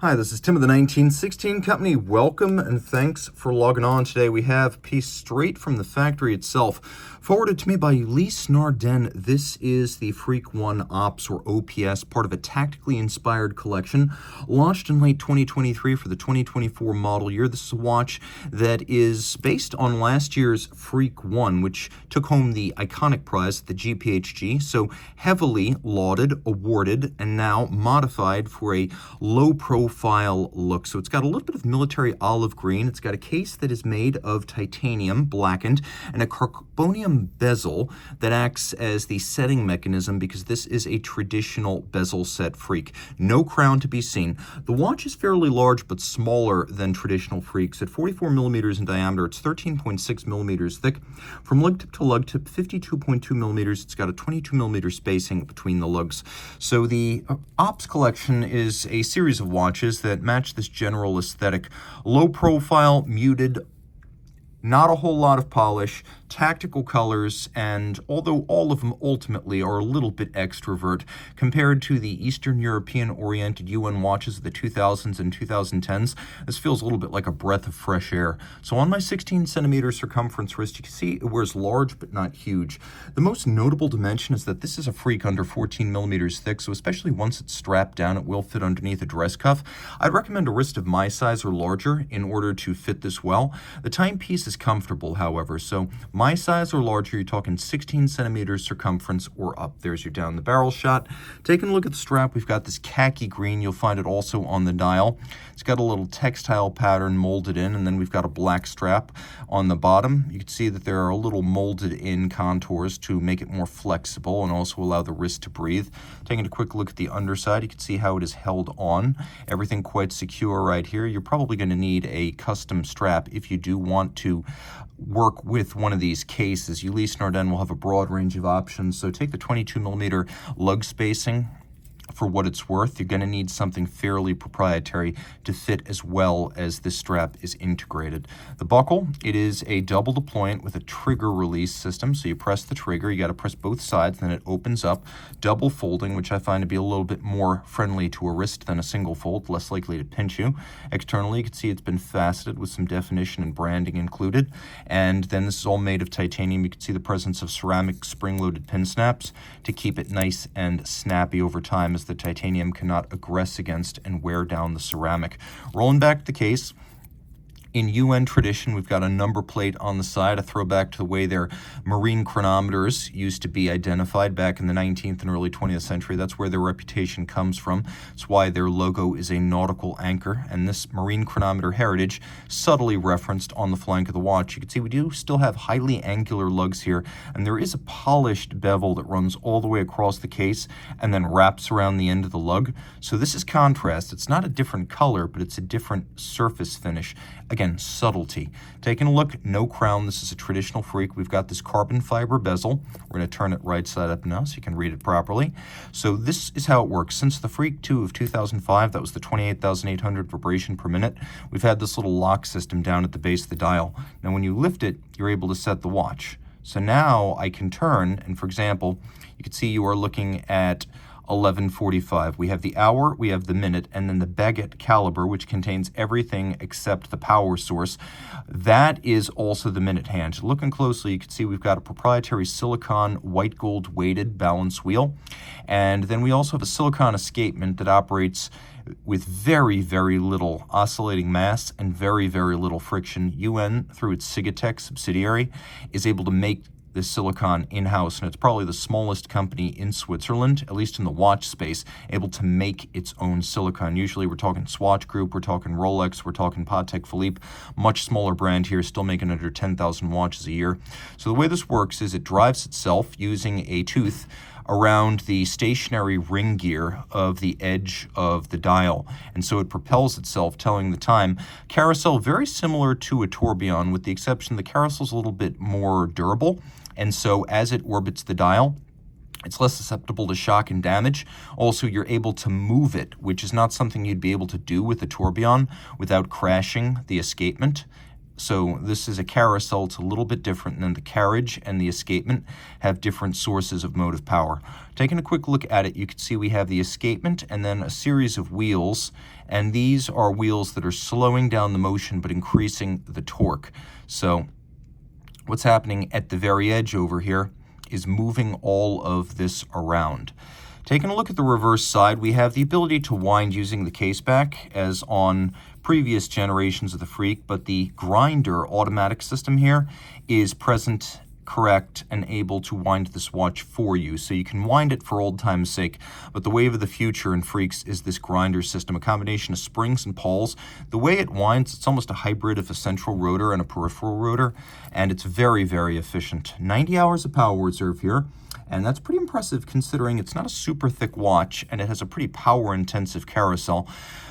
Hi, this is Tim of the 1916 Company. Welcome and thanks for logging on today. We have a piece straight from the factory itself, forwarded to me by Ulysse Nardin. This is the Freak 1 Ops or OPS, part of a tactically inspired collection, launched in late 2023 for the 2024 model year. This is a watch that is based on last year's Freak 1, which took home the iconic prize at the GPHG, so heavily lauded, awarded, and now modified for a low-profile look. So it's got a little bit of military olive green. It's got a case that is made of titanium, blackened, and a carbonium bezel that acts as the setting mechanism because this is a traditional bezel set Freak. No crown to be seen. The watch is fairly large but smaller than traditional Freaks. At 44 millimeters in diameter, it's 13.6 millimeters thick. From lug tip to lug tip, 52.2 millimeters. It's got a 22 millimeter spacing between the lugs. So the Ops collection is a series of watches that match this general aesthetic. Low profile, muted, not a whole lot of polish, tactical colors, and although all of them ultimately are a little bit extrovert compared to the Eastern European-oriented UN watches of the 2000s and 2010s, this feels a little bit like a breath of fresh air. So on my 16-centimeter circumference wrist, you can see it wears large but not huge. The most notable dimension is that this is a Freak under 14 millimeters thick, so especially once it's strapped down, it will fit underneath a dress cuff. I'd recommend a wrist of my size or larger in order to fit this well. The timepiece is comfortable, however, so my size or larger, you're talking 16 centimeters circumference or up. There's your down the barrel shot. Taking a look at the strap, we've got this khaki green. You'll find it also on the dial. It's got a little textile pattern molded in, and then we've got a black strap on the bottom. You can see that there are a little molded in contours to make it more flexible and also allow the wrist to breathe. Taking a quick look at the underside, you can see how it is held on. Everything quite secure right here. You're probably going to need a custom strap if you do want to work with one of these cases. Ulysse Nardin will have a broad range of options, so take the 22 millimeter lug spacing. For what it's worth, you're going to need something fairly proprietary to fit as well as this strap is integrated. The buckle, it is a double deployant with a trigger release system. So you press the trigger, you got to press both sides, then it opens up, double folding, which I find to be a little bit more friendly to a wrist than a single fold, less likely to pinch you. Externally, you can see it's been faceted with some definition and branding included. And then this is all made of titanium. You can see the presence of ceramic spring-loaded pin snaps to keep it nice and snappy over time, as the titanium cannot aggress against and wear down the ceramic. Rolling back the case, in UN tradition, we've got a number plate on the side, a throwback to the way their marine chronometers used to be identified back in the 19th and early 20th century. That's where their reputation comes from. It's why their logo is a nautical anchor, and this marine chronometer heritage subtly referenced on the flank of the watch. You can see we do still have highly angular lugs here, and there is a polished bevel that runs all the way across the case and then wraps around the end of the lug. So this is contrast. It's not a different color, but it's a different surface finish. Again, subtlety. Taking a look, no crown. This is a traditional Freak. We've got this carbon fiber bezel. We're going to turn it right side up now so you can read it properly. So this is how it works. Since the Freak 2 of 2005, that was the 28,800 vibration per minute, we've had this little lock system down at the base of the dial. Now when you lift it, you're able to set the watch. So now I can turn, and for example, you can see you are looking at 11:45. We have the hour, we have the minute, and then the baguette caliber, which contains everything except the power source. That is also the minute hand. Looking closely, you can see we've got a proprietary silicone white gold weighted balance wheel. And then we also have a silicone escapement that operates with very, very little oscillating mass and very, very little friction. UN, through its Sigatech subsidiary, is able to make this silicone in-house, and it's probably the smallest company in Switzerland, at least in the watch space, able to make its own silicone. Usually we're talking Swatch Group, we're talking Rolex, we're talking Patek Philippe, much smaller brand here, still making under 10,000 watches a year. So the way this works is it drives itself using a tooth around the stationary ring gear of the edge of the dial. And so it propels itself, telling the time. Carousel, very similar to a tourbillon, with the exception the carousel's a little bit more durable. And so as it orbits the dial, it's less susceptible to shock and damage. Also, you're able to move it, which is not something you'd be able to do with a tourbillon without crashing the escapement. So this is a carousel. It's a little bit different than the carriage and the escapement have different sources of motive power. Taking a quick look at it, you can see we have the escapement and then a series of wheels, and these are wheels that are slowing down the motion but increasing the torque. So what's happening at the very edge over here is moving all of this around. Taking a look at the reverse side, we have the ability to wind using the case back as on previous generations of the Freak, but the grinder automatic system here is present, correct, and able to wind this watch for you. So you can wind it for old time's sake, but the wave of the future in Freaks is this grinder system, a combination of springs and pawls. The way it winds, it's almost a hybrid of a central rotor and a peripheral rotor, and it's very, very efficient. 90 hours of power reserve here. And that's pretty impressive considering it's not a super thick watch and it has a pretty power-intensive carousel.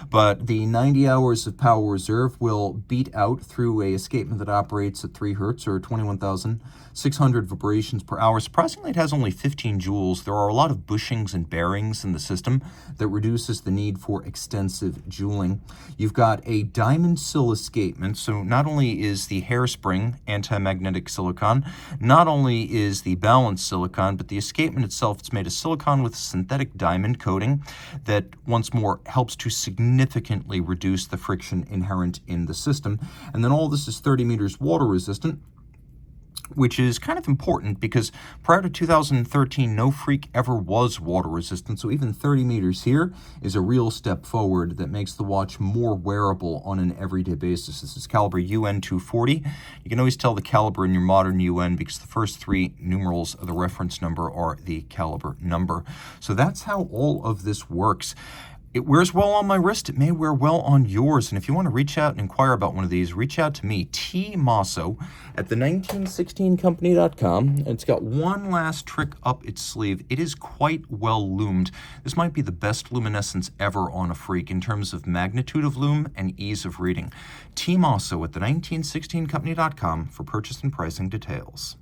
But the 90 hours of power reserve will beat out through a escapement that operates at 3 hertz or 21,600 vibrations per hour. Surprisingly, it has only 15 joules. There are a lot of bushings and bearings in the system that reduces the need for extensive jouling. You've got a diamond sill escapement, so not only is the hairspring anti-magnetic silicon, not only is the balance silicon, but the escapement itself, it's made of silicon with a synthetic diamond coating that once more helps to significantly reduce the friction inherent in the system. And then all this is 30 meters water resistant, which is kind of important because prior to 2013, no Freak ever was water resistant. So even 30 meters here is a real step forward that makes the watch more wearable on an everyday basis. This is caliber UN 240. You can always tell the caliber in your modern UN because the first 3 numerals of the reference number are the caliber number. So that's how all of this works. It wears well on my wrist. It may wear well on yours. And if you want to reach out and inquire about one of these, reach out to me, Team Mosso, at the 1916company.com. And it's got one last trick up its sleeve. It is quite well loomed. This might be the best luminescence ever on a Freak in terms of magnitude of lume and ease of reading. Team Mosso at the 1916company.com for purchase and pricing details.